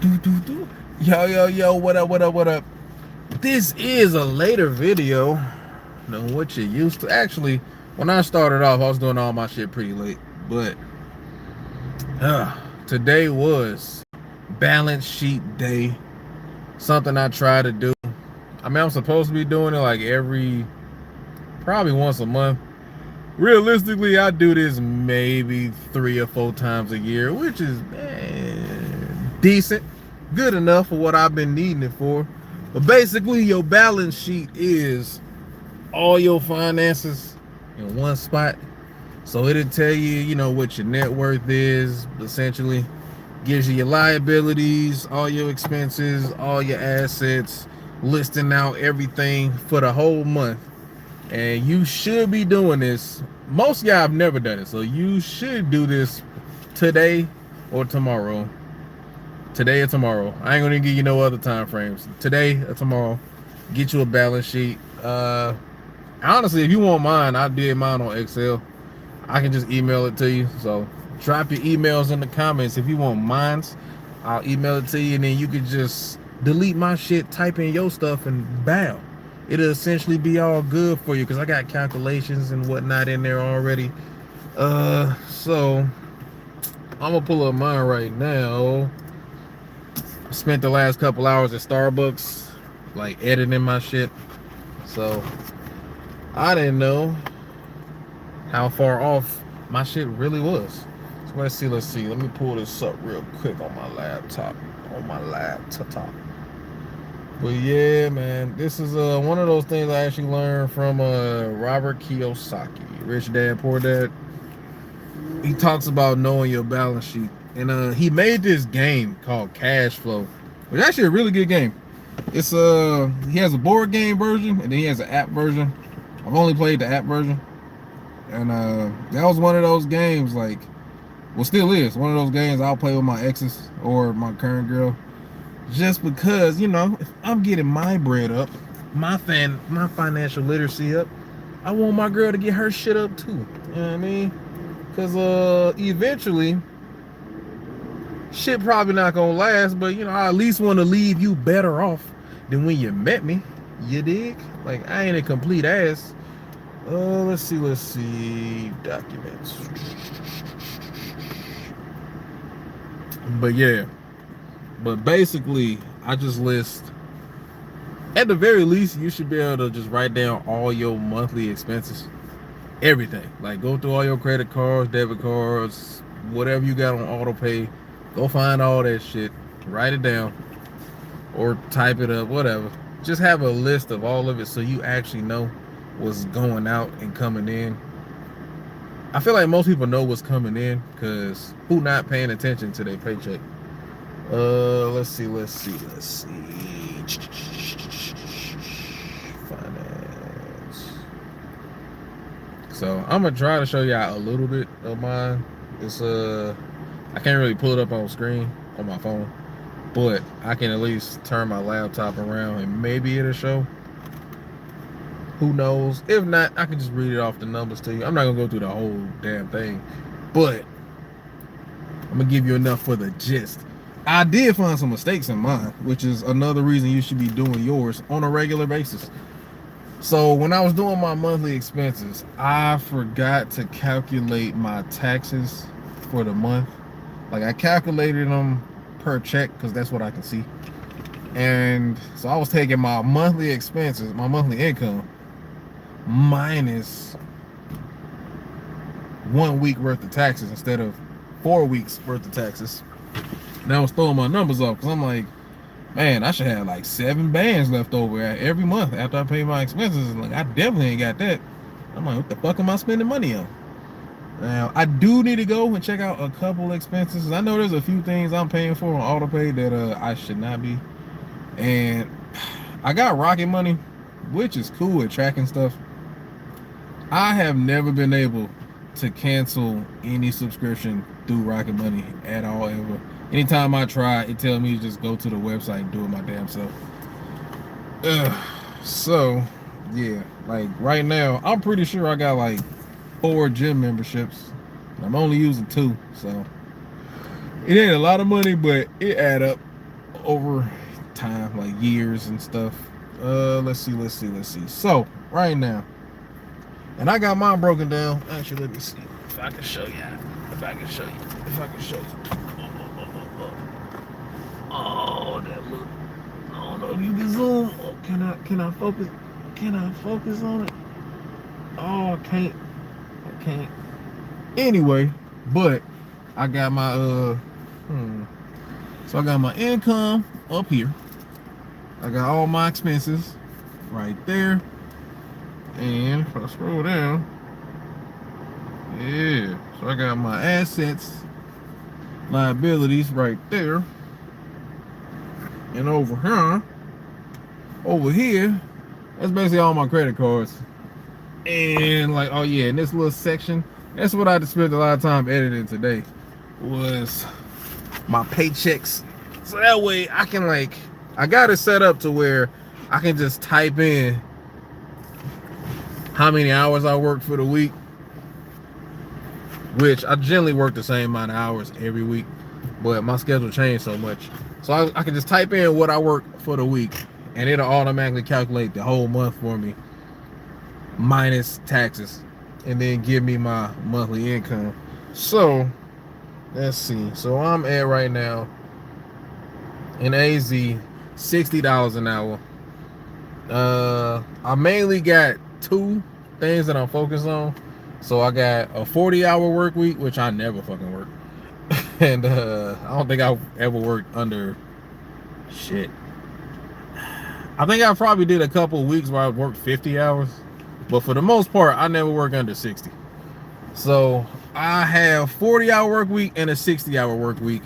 Yo, what up? This is a later video than what you used to. Actually, when I started off, I was doing all my shit pretty late. But today was balance sheet day. Something I try to do. I mean, I'm supposed to be doing it like probably once a month. Realistically, I do this maybe 3 or 4 times a year, which is decent, good enough for what I've been needing it for. But basically, your balance sheet is all your finances in one spot. So it'll tell you, what your net worth is, essentially. Gives you your liabilities, all your expenses, all your assets, listing out everything for the whole month. And you should be doing this. Most of y'all have never done it, so you should do this today or tomorrow. Today or tomorrow. I ain't gonna give you no other time frames. Today or tomorrow. Get you a balance sheet. Honestly, if you want mine, I did mine on Excel. I can just email it to you. So drop your emails in the comments if you want mines. I'll email it to you, and then you can just delete my shit, type in your stuff, and bam, it'll essentially be all good for you because I got calculations and whatnot in there already. So I'm gonna pull up mine right now. I spent the last couple hours at Starbucks, like editing my shit. So I didn't know how far off my shit really was. So let's see. Let me pull this up real quick on my laptop. But yeah, man, this is one of those things I actually learned from Robert Kiyosaki, Rich Dad Poor Dad. He talks about knowing your balance sheet, and he made this game called Cash Flow, which is actually a really good game. It's he has a board game version and then he has an app version. I've only played the app version, and that was one of those games, like, well, still is one of those games I'll play with my exes or my current girl, just because, if I'm getting my bread up, my financial literacy up, I want my girl to get her shit up too. You know what I mean? Because eventually shit probably not gonna last, but I at least want to leave you better off than when you met me. You dig? Like, I ain't a complete ass. Let's see documents. But yeah, but basically I just list, at the very least, you should be able to just write down all your monthly expenses, everything. Like, go through all your credit cards, debit cards, whatever you got on auto pay. Go find all that shit, write it down, or type it up, whatever. Just have a list of all of it so you actually know what's going out and coming in. I feel like most people know what's coming in, because who not paying attention to their paycheck? Let's see. Finance. So I'm gonna try to show y'all a little bit of mine. It's I can't really pull it up on screen on my phone, but I can at least turn my laptop around and maybe it'll show. Who knows? If not, I can just read it off the numbers to you. I'm not gonna go through the whole damn thing, but I'm gonna give you enough for the gist. I did find some mistakes in mine, which is another reason you should be doing yours on a regular basis. So when I was doing my monthly expenses, I forgot to calculate my taxes for the month. Like, I calculated them per check because that's what I can see. And so I was taking my monthly expenses, my monthly income, minus 1 week worth of taxes instead of 4 weeks worth of taxes. And I was throwing my numbers off because I'm like, man, I should have like 7 bands left over every month after I pay my expenses. And like, I definitely ain't got that. I'm like, what the fuck am I spending money on? Now, I do need to go and check out a couple expenses. I know there's a few things I'm paying for on AutoPay that I should not be. And I got Rocket Money, which is cool at tracking stuff. I have never been able to cancel any subscription through Rocket Money at all, ever. Anytime I try, it tells me to just go to the website and do it my damn self. So, yeah, like right now, I'm pretty sure I got like 4 gym memberships. I'm only using 2, so it ain't a lot of money, but it add up. over time, like years and stuff. Let's see. So right now, and I got mine broken down. Actually, let me see if I can show you. If I can show you. Oh, that look. I don't know if you can zoom. Oh, can I focus? Can I focus on it? Oh, I can't. Anyway, but I got my so I got my income up here. I got all my expenses right there. And if I scroll down, yeah. So I got my assets, liabilities right there. And over here, that's basically all my credit cards. And like, oh yeah, in this little section, that's what I just spent a lot of time editing today, was my paychecks. So that way I can I got it set up to where I can just type in how many hours I worked for the week, which I generally work the same amount of hours every week, but my schedule changed so much. So I can just type in what I work for the week, and it'll automatically calculate the whole month for me, minus taxes, and then give me my monthly income. So let's see. So I'm at right now in AZ $60 an hour. I mainly got two things that I'm focused on. So I got a 40-hour work week, which I never fucking work. And I don't think I've ever worked under shit. I think I probably did a couple of weeks where I worked 50 hours, but for the most part, I never work under 60. So I have 40-hour work week and a 60-hour work week.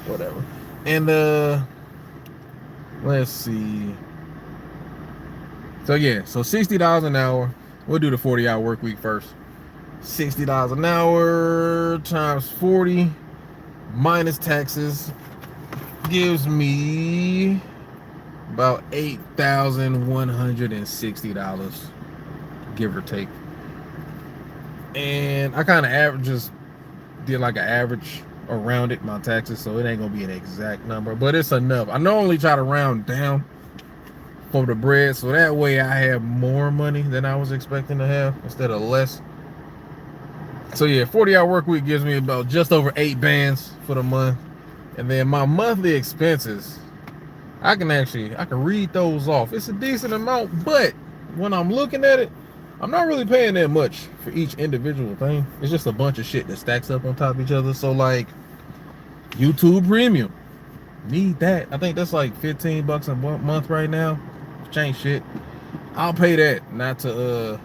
Whatever. And let's see. So yeah, so $60 an hour. We'll do the 40-hour work week first. $60 an hour times 40 minus taxes gives me about $8,160, give or take. And I kind of just did like an average around it, my taxes, so it ain't gonna be an exact number, but it's enough. I normally try to round down for the bread, so that way I have more money than I was expecting to have instead of less. So yeah, 40-hour work week gives me about just over 8 bands for the month. And then my monthly expenses, I can read those off. It's a decent amount, but when I'm looking at it, I'm not really paying that much for each individual thing. It's just a bunch of shit that stacks up on top of each other. So like YouTube Premium, need that. I think that's like $15 a month right now. Change shit. I'll pay that, not to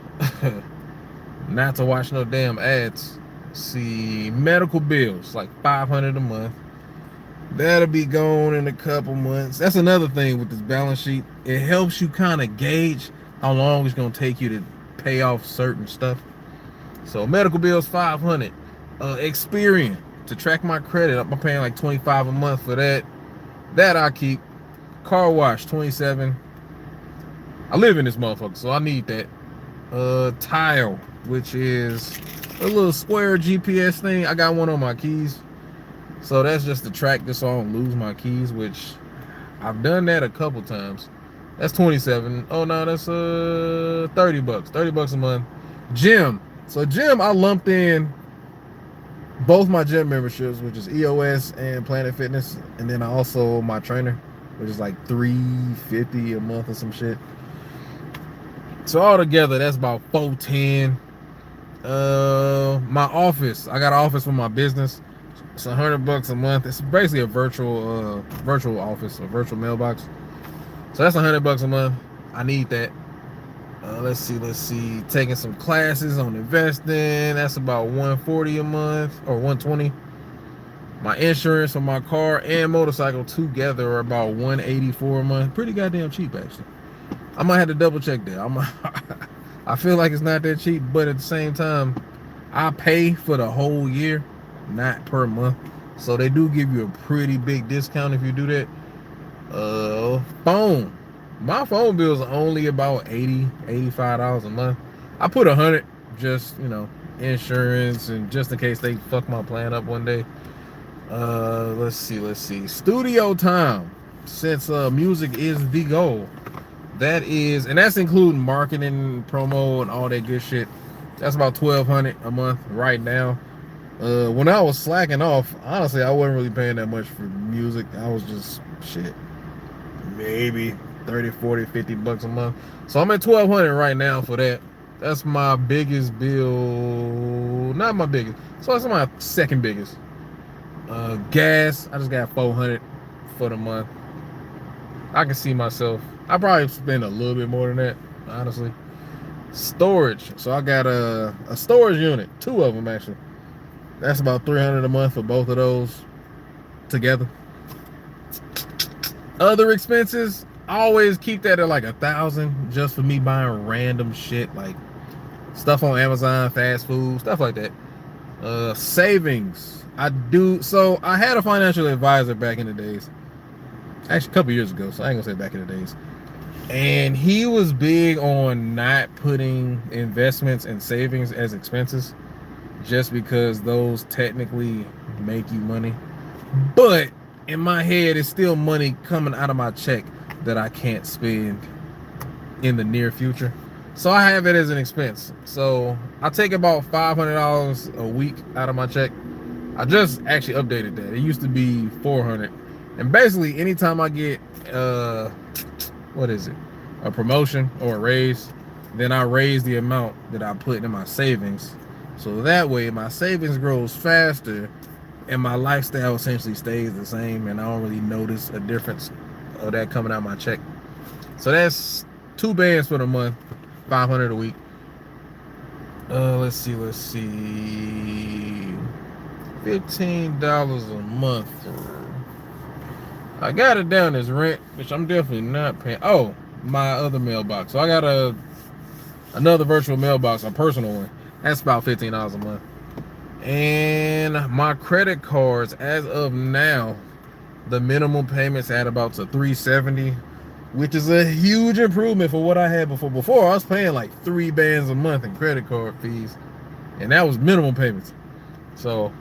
not to watch no damn ads. See, medical bills, like $500 a month. That'll be gone in a couple months. That's another thing with this balance sheet. It helps you kind of gauge how long it's gonna take you to pay off certain stuff. So medical bills, $500. Experian, to track my credit, I'm paying like $25 a month for that. That I keep. Car wash, $27. I live in this motherfucker, so I need that. Tile, which is a little square GPS thing. I got one on my keys, so that's just to track this so I don't lose my keys, which I've done that a couple times. That's $27. Oh no, that's $30. $30 a month. Gym. So gym, I lumped in both my gym memberships, which is EOS and Planet Fitness, and then also my trainer, which is like $350 a month or some shit. So all together, that's about $410. My office, I got an office for my business. It's $100 a month. It's basically a virtual office, a virtual mailbox. So that's $100 a month. I need that. Let's see. Taking some classes on investing. That's about $140 a month or $120. My insurance for my car and motorcycle together are about $184 a month. Pretty goddamn cheap, actually. I might have to double check that. I feel like it's not that cheap, but at the same time, I pay for the whole year, not per month. So they do give you a pretty big discount if you do that. Phone. My phone bills are only about $85 a month. I put $100 just, insurance, and just in case they fuck my plan up one day. Let's see. Studio time. Since music is the goal, that's including marketing, promo, and all that good shit. That's about $1,200 a month right now. When I was slacking off, honestly, I wasn't really paying that much for music. I was just maybe 30, 40, 50 bucks a month. So I'm at $1,200 right now for that. That's my biggest bill. Not my biggest. So that's my second biggest. Gas, I just got $400 for the month. I can see myself. I probably spend a little bit more than that, honestly. Storage. So I got a storage unit, 2 of them actually. That's about $300 a month for both of those together. Other expenses, I always keep that at like $1,000 just for me buying random shit like stuff on Amazon, fast food, stuff like that. Savings. I had a financial advisor back in the days. Actually, a couple years ago, so I ain't gonna say back in the days. And he was big on not putting investments and savings as expenses, just because those technically make you money. But in my head, it's still money coming out of my check that I can't spend in the near future. So I have it as an expense. So I take about $500 a week out of my check. I just actually updated that. It used to be $400. And basically, anytime I get a promotion or a raise, then I raise the amount that I put in my savings. So that way, my savings grows faster, and my lifestyle essentially stays the same, and I don't really notice a difference of that coming out of my check. So that's $2 for the month, $500 a week. Let's see. $15 a month. I got it down as rent, which I'm definitely not paying. Oh, my other mailbox. So I got another virtual mailbox, a personal one. That's about $15 a month. And my credit cards, as of now, the minimum payments at about to $370, which is a huge improvement for what I had before. Before, I was paying like $3 a month in credit card fees, and that was minimum payments. So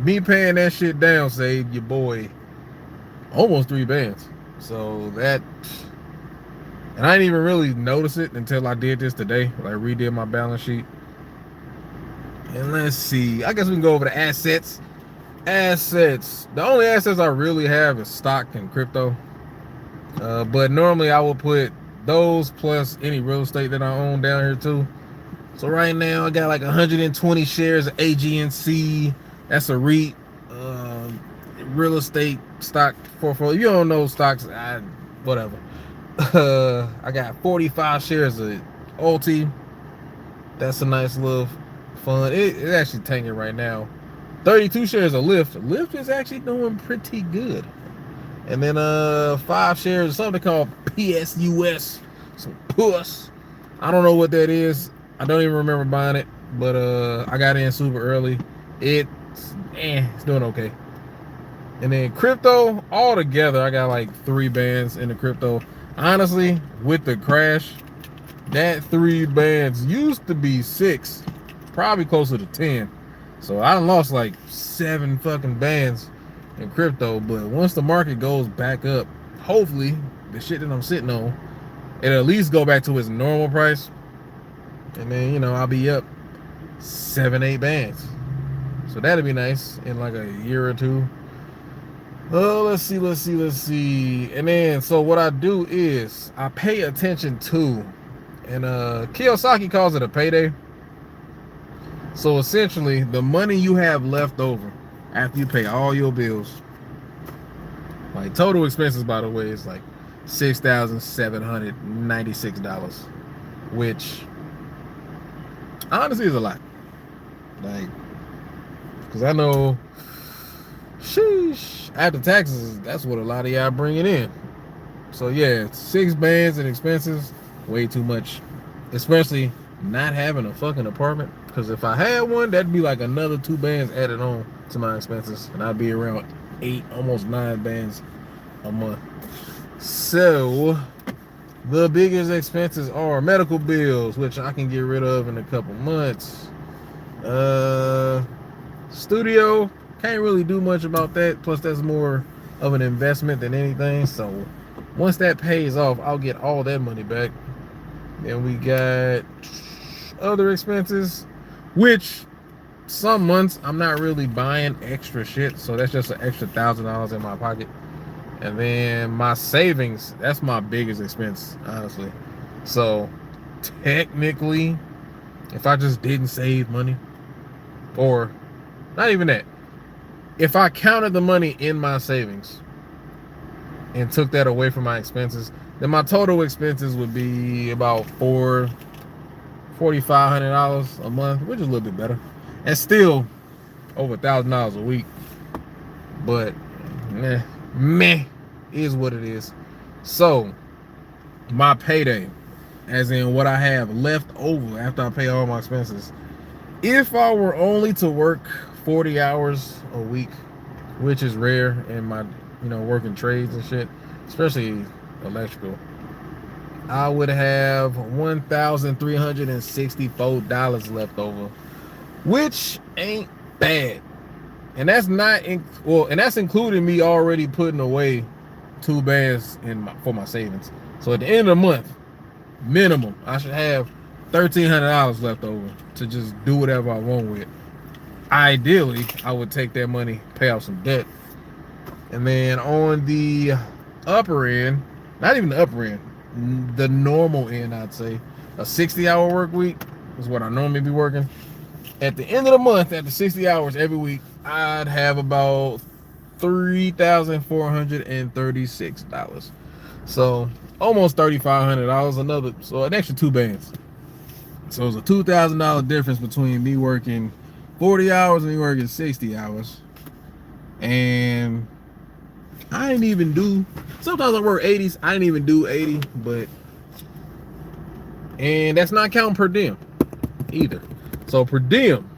me paying that shit down saved your boy almost $3. So that, and I didn't even really notice it until I did this today. Like redid my balance sheet. And let's see, I guess we can go over the assets. The only assets I really have is stock and crypto. But normally I will put those plus any real estate that I own down here too. So right now I got like 120 shares of AGNC. That's a REIT. Real estate stock portfolio. If you don't know stocks, whatever. I got 45 shares of Ulti. That's a nice little fund. It's actually tanking right now. 32 shares of Lyft. Lyft is actually doing pretty good. And then 5 shares of something called PSUS. Some puss. I don't know what that is. I don't even remember buying it. But I got in super early. It's doing okay. And then crypto, all together, I got like $3 in the crypto. Honestly, with the crash, that $3 used to be 6, probably closer to 10. So I lost like 7 fucking bands in crypto. But once the market goes back up, hopefully the shit that I'm sitting on, it'll at least go back to its normal price. And then, I'll be up 7, 8 bands. So that'd be nice in like a year or two. Oh, let's see. And then, so what I do is I pay attention to, and Kiyosaki calls it a payday. So essentially, the money you have left over after you pay all your bills, like total expenses, by the way, is like $6,796, which honestly is a lot. Like, because I know, sheesh, after taxes, that's what a lot of y'all bringing in. So yeah, 6 bands in expenses, way too much. Especially not having a fucking apartment. Because if I had one, that'd be like another 2 bands added on to my expenses. And I'd be around 8, almost 9 bands a month. So the biggest expenses are medical bills, which I can get rid of in a couple months. Studio, can't really do much about that. Plus, that's more of an investment than anything. So once that pays off, I'll get all that money back. Then we got other expenses, which some months I'm not really buying extra shit, so that's just an extra $1,000 in my pocket. And then my savings, that's my biggest expense, honestly. So technically, if I just didn't save money, or not even that, if I counted the money in my savings and took that away from my expenses, then my total expenses would be about $4,500 a month, which is a little bit better, and still over $1,000 a week. But meh is what it is. So my payday, as in what I have left over after I pay all my expenses, if I were only to work 40 hours a week, which is rare in my, working trades and shit, especially electrical, I would have $1,364 left over, which ain't bad. And that's not and that's including me already putting away 2 bands for my savings. So at the end of the month, minimum, I should have $1,300 left over to just do whatever I want with. Ideally, I would take that money, pay off some debt. And then on the upper end, not even the upper end, the normal end, I'd say, a 60-hour work week is what I normally be working. At the end of the month, after 60 hours every week, I'd have about $3,436. So almost $3,500, so an extra 2 bands. So it's a $2,000 difference between me working 40 hours and me working 60 hours. And I didn't even do, sometimes I work 80s, I didn't even do 80, and that's not counting per diem either. So per diem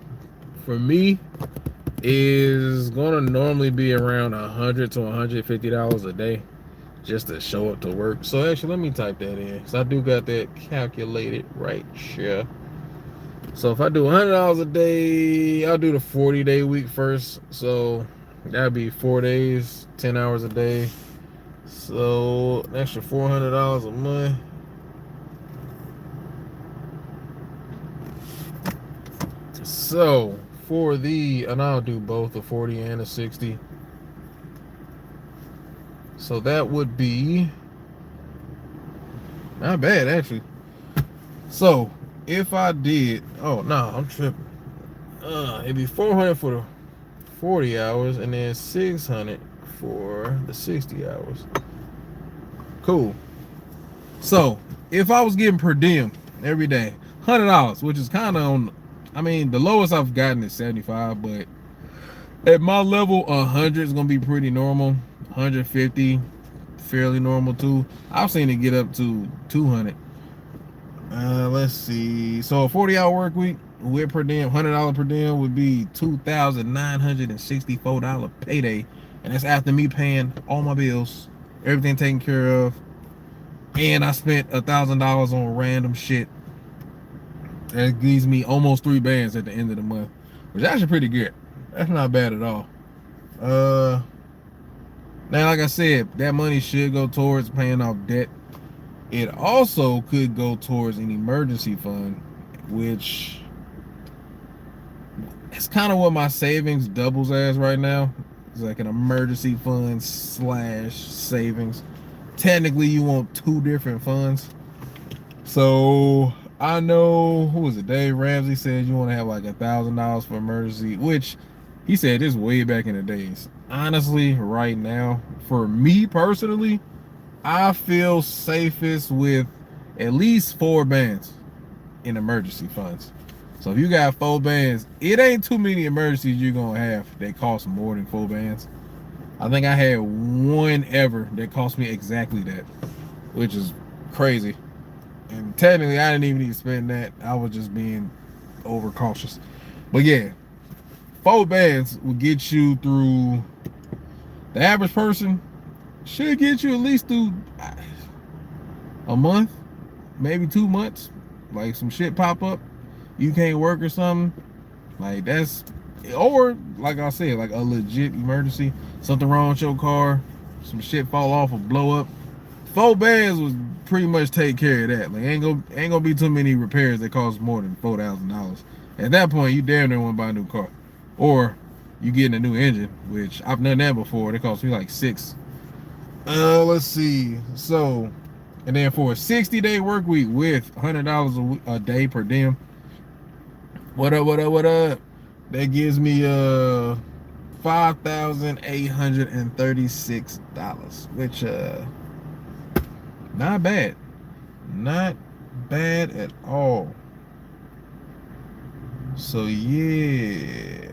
for me is gonna normally be around $100 to $150 a day just to show up to work. So actually, let me type that in, because I do got that calculated right here. So if I do $100 a day, I'll do the 40-day week first. So that'd be 4 days, 10 hours a day. So an extra $400 a month. So for and I'll do both the 40 and the 60. So that would be not bad, actually. So if I did, I'm tripping. It'd be 400 for the 40 hours and then 600 for the 60 hours. Cool. So if I was getting per diem every day, $100, which is kind of on, the lowest I've gotten is 75, but at my level, 100 is gonna be pretty normal. 150, fairly normal too. I've seen it get up to 200. Let's see. So a 40-hour work week with per diem, $100 per diem would be $2,964 payday, and that's after me paying all my bills, everything taken care of, and I spent $1,000 on random shit. That gives me almost 3 bands at the end of the month, which is actually pretty good. That's not bad at all. Now, like I said, that money should go towards paying off debt. It also could go towards an emergency fund, which is kind of what my savings doubles as right now. It's like an emergency fund / savings. Technically, you want 2 different funds. So I know, who was it? Dave Ramsey said you want to have like $1,000 for emergency, which he said this way back in the days. Honestly, right now, for me personally, I feel safest with at least 4 bands in emergency funds. So if you got 4 bands, it ain't too many emergencies you're gonna have that cost more than 4 bands. I think I had one ever that cost me exactly that, which is crazy. And technically, I didn't even need to spend that. I was just being overcautious. But yeah, 4 bands will get you through. The average person should get you at least through a month, maybe 2 months. Like some shit pop up, you can't work or something. Like that's, or like I said, like a legit emergency, something wrong with your car, some shit fall off or blow up. 4 bands would pretty much take care of that. Like ain't gonna be too many repairs that cost more than $4,000. At that point, you damn near want to buy a new car, or you getting a new engine, which I've done that before. It cost me like six. Let's see. So, and then for a 60-day work week with $100 a day per diem. What up? What up? What up? That gives me $5,836, which not bad. Not bad at all. So yeah.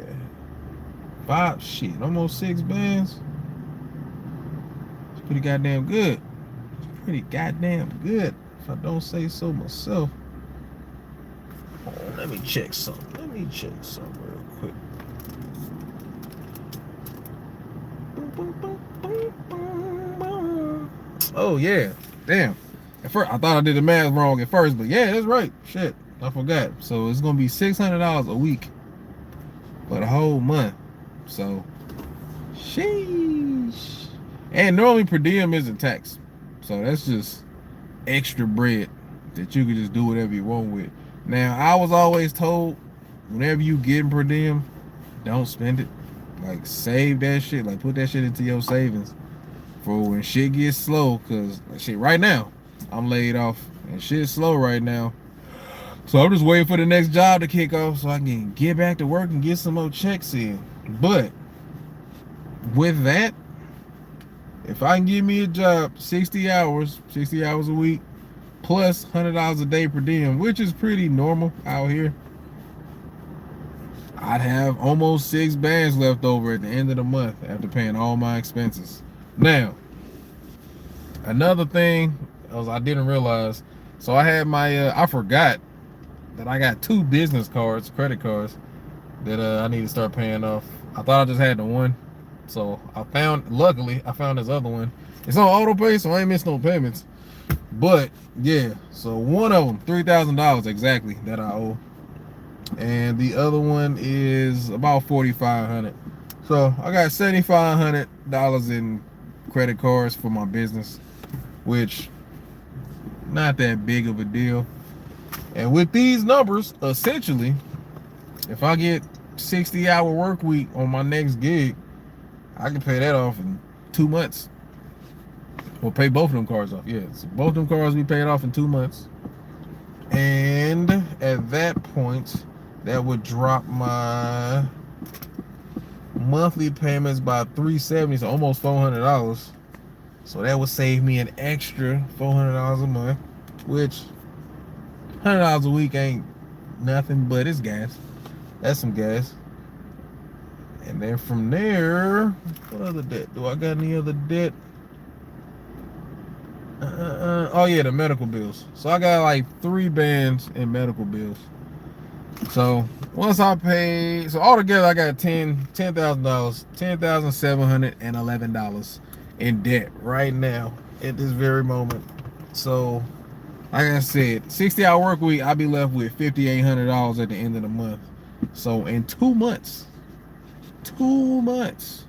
Almost 6 bands. It's pretty goddamn good. It's pretty goddamn good, if I don't say so myself. Oh, let me check something. Real quick. Oh yeah. Damn. At first, I thought I did the math wrong at first, but yeah, that's right. Shit, I forgot. So it's gonna be $600 a week for the whole month. So, sheesh. And normally per diem isn't taxed, so that's just extra bread that you can just do whatever you want with. Now, I was always told, whenever you get per diem, don't spend it. Like, save that shit. Like, put that shit into your savings for when shit gets slow. Cause shit, right now, I'm laid off and shit's slow right now. So I'm just waiting for the next job to kick off so I can get back to work and get some more checks in. But with that, if I can give me a job 60 hours a week, plus $100 a day per diem, which is pretty normal out here, I'd have almost 6 bands left over at the end of the month after paying all my expenses. Now, another thing I didn't realize, so I had my, I forgot that I got 2 business cards, credit cards, that I need to start paying off. I thought I just had the one. So luckily, I found this other one. It's on auto pay, so I ain't missing no payments. But yeah, so one of them, $3,000 exactly that I owe. And the other one is about $4,500. So I got $7,500 in credit cards for my business, which not that big of a deal. And with these numbers, essentially, if I get 60-hour work week on my next gig, I can pay that off in 2 months. Or pay both of them cards off. Yeah, so both of them cards we paid off in 2 months. And at that point, that would drop my monthly payments by $370, so almost $400. So that would save me an extra $400 a month, which $100 a week ain't nothing, but it's gas. That's some gas. And then from there, what other debt? Do I got any other debt? Oh yeah, the medical bills. So I got like 3 bands in medical bills. So once I pay, so altogether I got $10,000, $10,711 in debt right now at this very moment. So like I said, 60-hour work week, I'll be left with $5,800 at the end of the month. So in 2 months, 2 months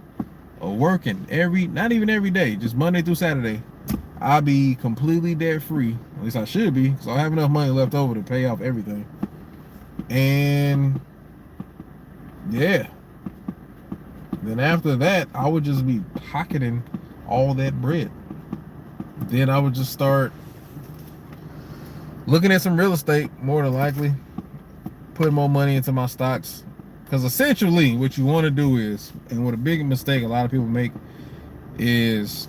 of working not even every day, just Monday through Saturday, I'll be completely debt free. At least I should be, because I have enough money left over to pay off everything. And yeah, then after that, I would just be pocketing all that bread. Then I would just start looking at some real estate, more than likely, putting more money into my stocks. Because essentially what you want to do is, and what a big mistake a lot of people make is,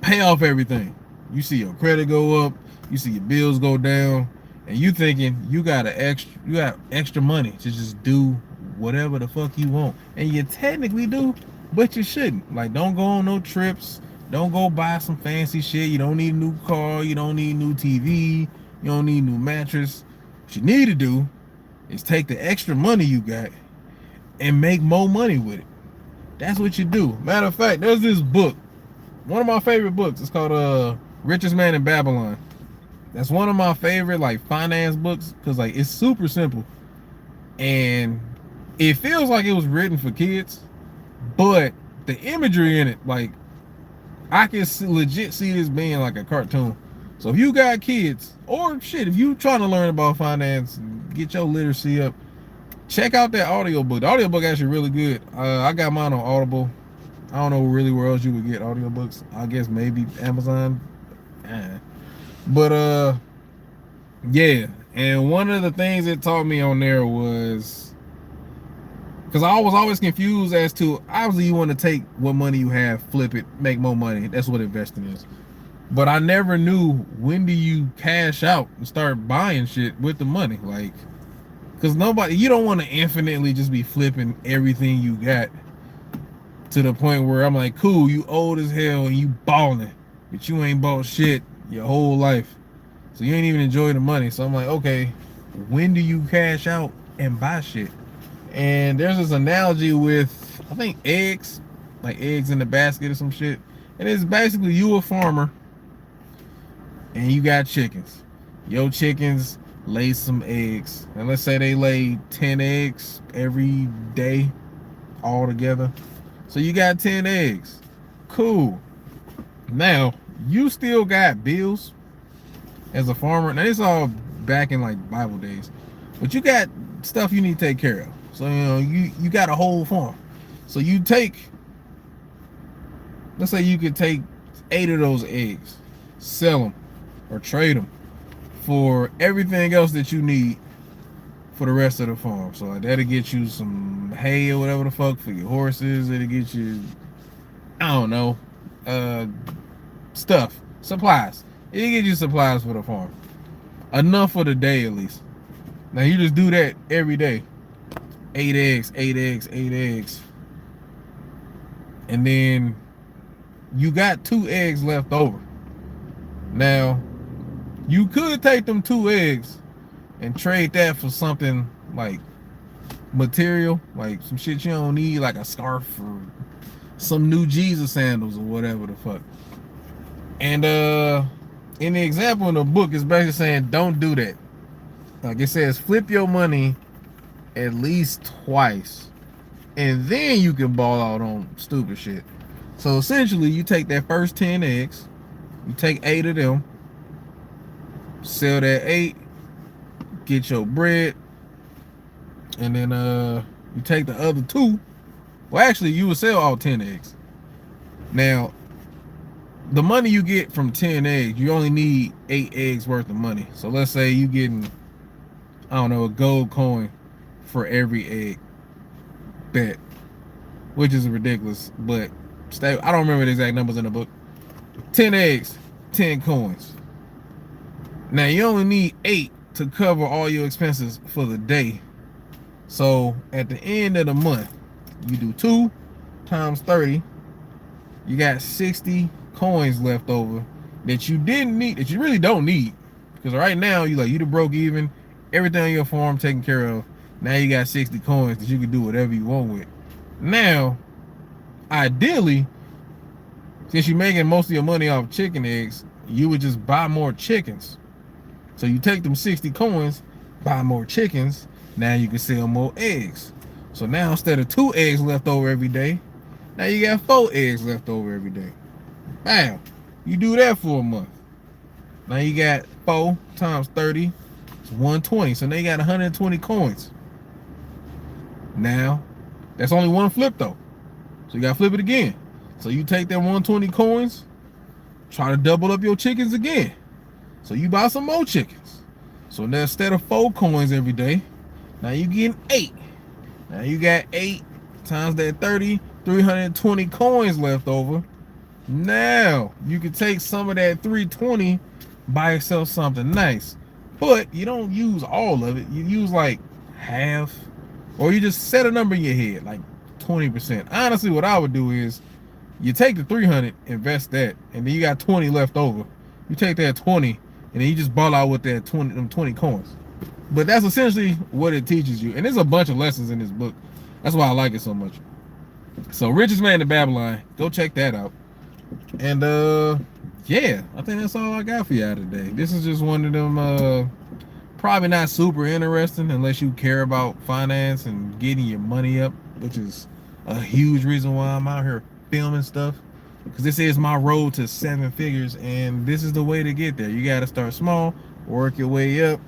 pay off everything. You see your credit go up, you see your bills go down, and you thinking you got extra money to just do whatever the fuck you want. And you technically do, but you shouldn't. Like, don't go on no trips, don't go buy some fancy shit. You don't need a new car, you don't need new TV, you don't need a new mattress. What you need to do is take the extra money you got and make more money with it. That's what you do. Matter of fact, there's this book, one of my favorite books. It's called Richest Man in Babylon. That's one of my favorite like finance books, because like it's super simple, and it feels like it was written for kids, but the imagery in it, like, I can legit see this being like a cartoon. So if you got kids, or shit, if you trying to learn about finance and get your literacy up, check out that audiobook. The audiobook actually really good. I got mine on Audible. I don't know really where else you would get audiobooks. I guess maybe Amazon. But yeah. And one of the things it taught me on there was, because I was always confused as to, obviously you want to take what money you have, flip it, make more money. That's what investing is. But I never knew, when do you cash out and start buying shit with the money? Like, because you don't want to infinitely just be flipping everything you got to the point where I'm like, cool, you old as hell and you balling, but you ain't bought shit your whole life. So you ain't even enjoy the money. So I'm like, okay, when do you cash out and buy shit? And there's this analogy with, I think, eggs, like eggs in the basket or some shit. And it's basically you a farmer and you got chickens. Your chickens lay some eggs. And let's say they lay 10 eggs every day all together. So you got 10 eggs. Cool. Now, you still got bills as a farmer. Now, it's all back in like Bible days. But you got stuff you need to take care of. So, you know, you got a whole farm. So you take, let's say you could take 8 of those eggs, sell them or trade them for everything else that you need for the rest of the farm. So like, that'll get you some hay or whatever the fuck for your horses. It'll get you, I don't know, stuff, supplies. It'll get you supplies for the farm. Enough for the day at least. Now you just do that every day. 8 eggs, 8 eggs, 8 eggs. And then you got 2 eggs left over. Now, you could take them 2 eggs and trade that for something like material, like some shit you don't need, like a scarf or some new Jesus sandals or whatever the fuck. And in the example in the book, it's basically saying don't do that. Like it says, flip your money at least twice, and then you can ball out on stupid shit. So essentially, you take that first 10 eggs, you take 8 of them, sell that 8, get your bread, and then you take the other 2. Well, actually, you would sell all 10 eggs. Now, the money you get from 10 eggs, you only need 8 eggs worth of money. So let's say you getting, I don't know, a gold coin for every egg bet, which is ridiculous, but I don't remember the exact numbers in the book. 10 eggs, 10 coins. Now you only need 8 to cover all your expenses for the day. So at the end of the month, you do 2 times 30. You got 60 coins left over that you didn't need, that you really don't need, because right now you done broke even, everything on your farm taken care of. Now you got 60 coins that you can do whatever you want with. Now, ideally, since you're making most of your money off chicken eggs, you would just buy more chickens. So you take them 60 coins, buy more chickens, now you can sell more eggs. So now instead of 2 eggs left over every day, now you got 4 eggs left over every day. Bam! You do that for a month. Now you got 4 times 30, it's 120. So now you got 120 coins. Now, that's only one flip though. So you gotta flip it again. So you take that 120 coins, try to double up your chickens again. So you buy some more chickens. So now instead of 4 coins every day, now you getting 8. Now you got 8 times that 30, 320 coins left over. Now you can take some of that 320, buy yourself something nice. But you don't use all of it. You use like half, or you just set a number in your head, like 20%. Honestly, what I would do is you take the 300, invest that, and then you got 20 left over. You take that 20, and then you just ball out with that 20 coins. But that's essentially what it teaches you. And there's a bunch of lessons in this book. That's why I like it so much. So Richest Man in Babylon, go check that out. And yeah, I think that's all I got for y'all today. This is just one of them Probably not super interesting unless you care about finance and getting your money up, which is a huge reason why I'm out here filming stuff. Because this is my road to 7 figures, and this is the way to get there. You got to start small, work your way up.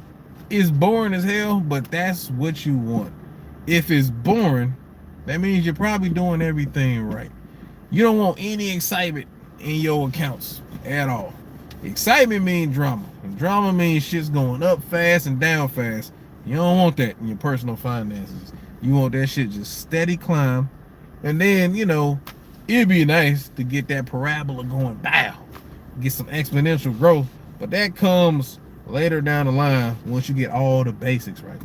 It's boring as hell, but that's what you want. If it's boring, that means you're probably doing everything right. You don't want any excitement in your accounts at all. Excitement means drama. And drama means shit's going up fast and down fast. You don't want that in your personal finances. You want that shit just steady climb. And then, you know, it'd be nice to get that parabola going down. Get some exponential growth. But that comes later down the line once you get all the basics right.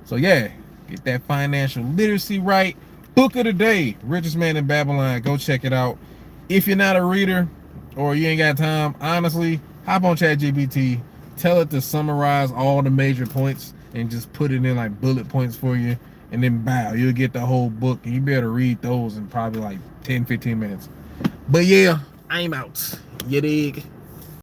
So yeah, get that financial literacy right. Book of the day, Richest Man in Babylon. Go check it out. If you're not a reader or you ain't got time, honestly, hop on ChatGPT, tell it to summarize all the major points and just put it in like bullet points for you, and then bow, you'll get the whole book, and you better read those in probably like 10-15 minutes. But yeah, I'm out. You dig?